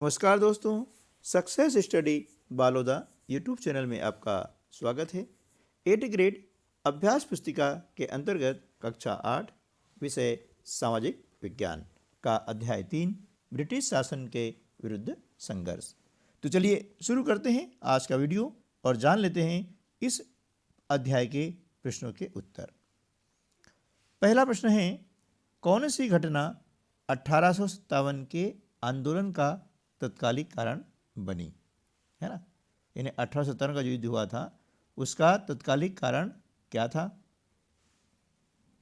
नमस्कार दोस्तों, success study Baloda YouTube channel में आपका स्वागत है। 8th ग्रेड अभ्यास पुस्तिका के अंतर्गत कक्षा 8 विषय सामाजिक विज्ञान का अध्याय 3 ब्रिटिश शासन के विरुद्ध संघर्ष। तो चलिए शुरू करते हैं आज का वीडियो और जान लेते हैं इस अध्याय के प्रश्नों के उत्तर। पहला प्रश्न है, कौन सी घटना 1857 के आंदोलन का तत्कालिक कारण बनी, है ना। यानी 1857 का जो युद्ध हुआ था उसका तत्कालिक कारण क्या था।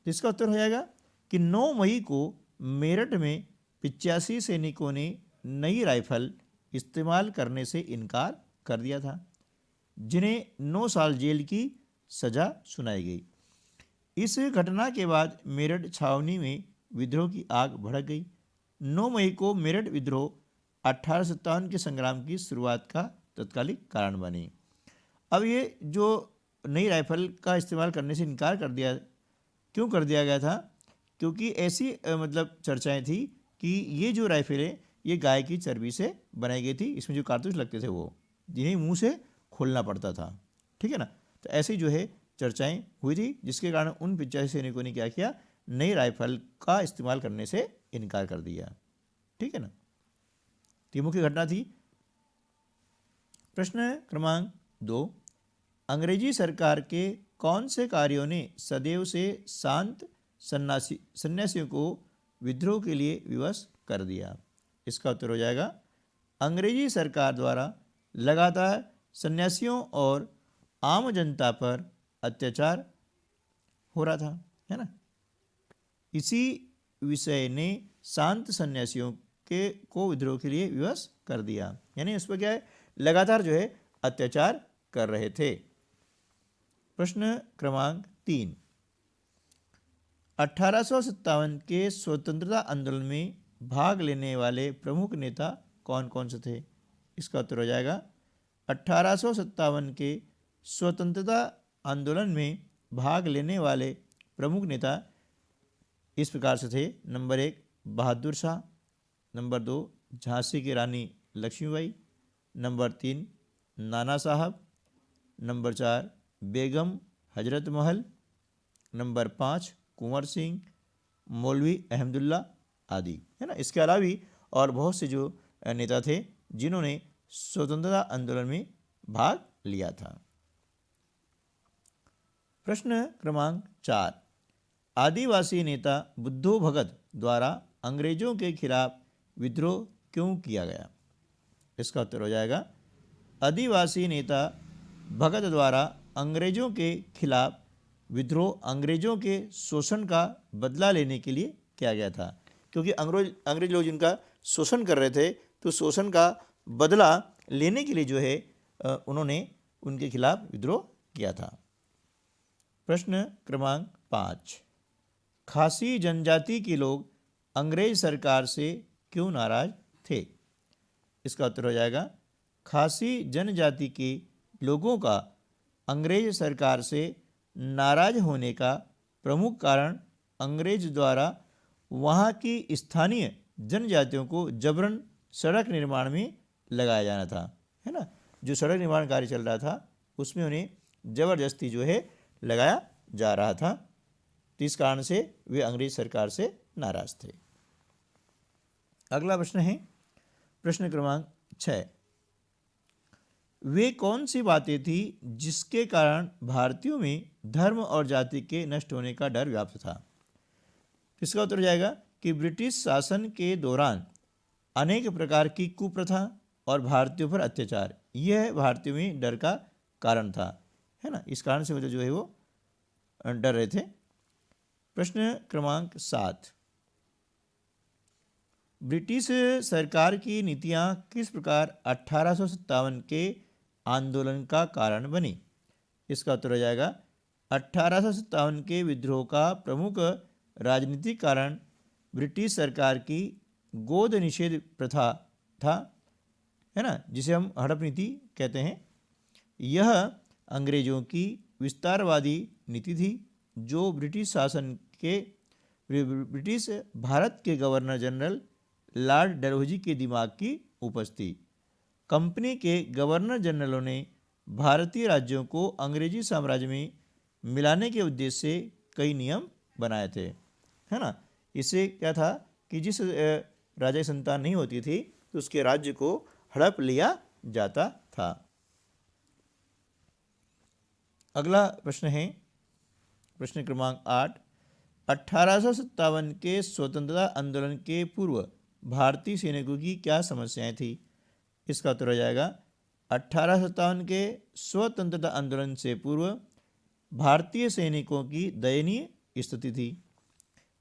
तो इसका उत्तर हो जाएगा कि 9 मई को मेरठ में 85 सैनिकों ने नई राइफल इस्तेमाल करने से इनकार कर दिया था, जिन्हें 9 साल जेल की सजा सुनाई गई। इस घटना के बाद मेरठ छावनी में विद्रोह की आग भड़क गई। 9 मई को मेरठ विद्रोह 1857 के संग्राम की शुरुआत का तत्कालिक कारण बनी। अब ये जो नई राइफल का इस्तेमाल करने से इनकार कर दिया, क्यों कर दिया गया था? क्योंकि ऐसी मतलब चर्चाएं थी कि ये जो राइफल है ये गाय की चर्बी से बनाई गई थी, इसमें जो कारतूस लगते थे वो जिन्हें मुंह से खोलना पड़ता था, ठीक है ना। तो ऐसी जो है चर्चाएं हुई थी, जिसके कारण उन 85 सैनिकों ने क्या किया, नई राइफल का इस्तेमाल करने से इनकार कर दिया, ठीक है ना। तो ये मुख्य घटना थी। प्रश्न क्रमांक 2, अंग्रेजी सरकार के कौन से कार्यों ने सदैव से शांत सन्यासियों को विद्रोह के लिए विवश कर दिया? इसका उत्तर हो जाएगा, अंग्रेजी सरकार द्वारा लगातार सन्यासियों और आम जनता पर अत्याचार हो रहा था, है ना। इसी विषय ने शांत सन्यासियों को विद्रोह के लिए विवश कर दिया, यानी उस पर क्या है, लगातार जो है अत्याचार कर रहे थे। प्रश्न क्रमांक 3, 1857 के स्वतंत्रता आंदोलन में भाग लेने वाले प्रमुख नेता कौन कौन से थे? इसका उत्तर हो जाएगा, 1857 के स्वतंत्रता आंदोलन में भाग लेने वाले प्रमुख नेता इस प्रकार से थे। नंबर 1 बहादुर शाह, नंबर 2 झांसी की रानी लक्ष्मीबाई, नंबर 3 नाना साहब, नंबर 4 बेगम हजरत महल, नंबर 5 कुंवर सिंह, मौलवी अहमदुल्ला आदि, है ना। इसके अलावा भी और बहुत से जो नेता थे जिन्होंने स्वतंत्रता आंदोलन में भाग लिया था। प्रश्न क्रमांक 4, आदिवासी नेता बुद्धू भगत द्वारा अंग्रेजों के खिलाफ विद्रोह क्यों किया गया? इसका उत्तर हो जाएगा, आदिवासी नेता भगत द्वारा अंग्रेजों के खिलाफ विद्रोह अंग्रेजों के शोषण का बदला लेने के लिए किया गया था। क्योंकि अंग्रेज लोग जिनका शोषण कर रहे थे, तो शोषण का बदला लेने के लिए जो है उन्होंने उनके खिलाफ विद्रोह किया था। प्रश्न क्रमांक 5, खासी जनजाति के लोग अंग्रेज सरकार से क्यों नाराज थे? इसका उत्तर हो जाएगा, खासी जनजाति के लोगों का अंग्रेज सरकार से नाराज होने का प्रमुख कारण अंग्रेज द्वारा वहाँ की स्थानीय जनजातियों को जबरन सड़क निर्माण में लगाया जाना था, है ना। जो सड़क निर्माण कार्य चल रहा था उसमें उन्हें ज़बरदस्ती जो है लगाया जा रहा था, तो इस कारण से वे अंग्रेज सरकार से नाराज थे। अगला प्रश्न है प्रश्न क्रमांक 6, वे कौन सी बातें थी जिसके कारण भारतीयों में धर्म और जाति के नष्ट होने का डर व्याप्त था? इसका उत्तर हो जाएगा कि ब्रिटिश शासन के दौरान अनेक प्रकार की कुप्रथा और भारतीयों पर अत्याचार, यह भारतीयों में डर का कारण था, है ना। इस कारण से वजह जो है वो डर रहे थे। प्रश्न क्रमांक 7, ब्रिटिश सरकार की नीतियां किस प्रकार 1857 के आंदोलन का कारण बनी? इसका उत्तर हो जाएगा, 1857 के विद्रोह का प्रमुख राजनीतिक कारण ब्रिटिश सरकार की गोद निषेध प्रथा था, है ना, जिसे हम हड़प नीति कहते हैं। यह अंग्रेजों की विस्तारवादी नीति थी जो ब्रिटिश शासन के ब्रिटिश भारत के गवर्नर जनरल लॉर्ड डलहौजी के दिमाग की उपज थी। कंपनी के गवर्नर जनरलों ने भारतीय राज्यों को अंग्रेजी साम्राज्य में मिलाने के उद्देश्य से कई नियम बनाए थे, है ना। इससे क्या था कि जिस राजा की संतान नहीं होती थी तो उसके राज्य को हड़प लिया जाता था। अगला प्रश्न है प्रश्न क्रमांक 8। 1857 के स्वतंत्रता आंदोलन के पूर्व भारतीय सैनिकों की क्या समस्याएं थी? इसका उत्तर हो जाएगा 1857 के स्वतंत्रता आंदोलन से पूर्व भारतीय सैनिकों की दयनीय स्थिति थी।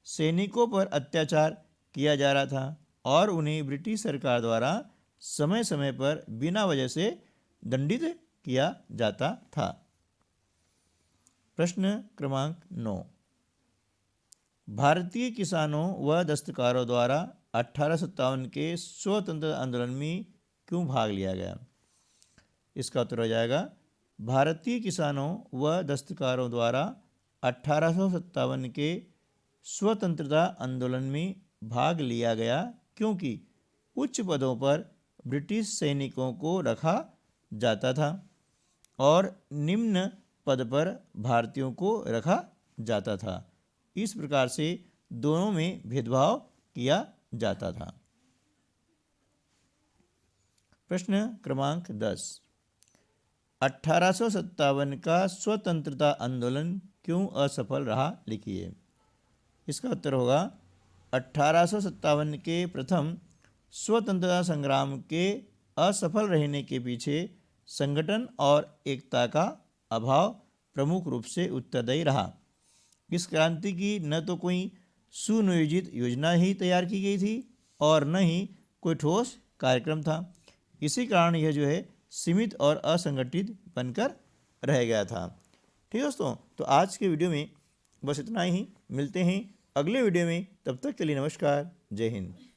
सैनिकों पर अत्याचार किया जा रहा था और उन्हें ब्रिटिश सरकार द्वारा समय समय पर बिना वजह से दंडित किया जाता था। प्रश्न क्रमांक 9। भारतीय किसानों व दस्तकारों द्वारा 1857 के स्वतंत्रता आंदोलन में क्यों भाग लिया गया? इसका उत्तर हो जाएगा भारतीय किसानों व दस्तकारों द्वारा 1857 के स्वतंत्रता आंदोलन में भाग लिया गया क्योंकि उच्च पदों पर ब्रिटिश सैनिकों को रखा जाता था और निम्न पद पर भारतीयों को रखा जाता था। इस प्रकार से दोनों में भेदभाव किया जाता था। प्रश्न क्रमांक 10। 1857 का स्वतंत्रता आंदोलन क्यों असफल रहा? लिखिए। इसका उत्तर होगा 1857 के प्रथम स्वतंत्रता संग्राम के असफल रहने के पीछे संगठन और एकता का अभाव प्रमुख रूप से उत्तरदायी रहा। इस क्रांति की न तो कोई सुनियोजित योजना ही तैयार की गई थी और न ही कोई ठोस कार्यक्रम था। इसी कारण यह जो है सीमित और असंगठित बनकर रह गया था। ठीक है दोस्तों, तो आज के वीडियो में बस इतना ही। मिलते हैं अगले वीडियो में, तब तक के लिए नमस्कार, जय हिंद।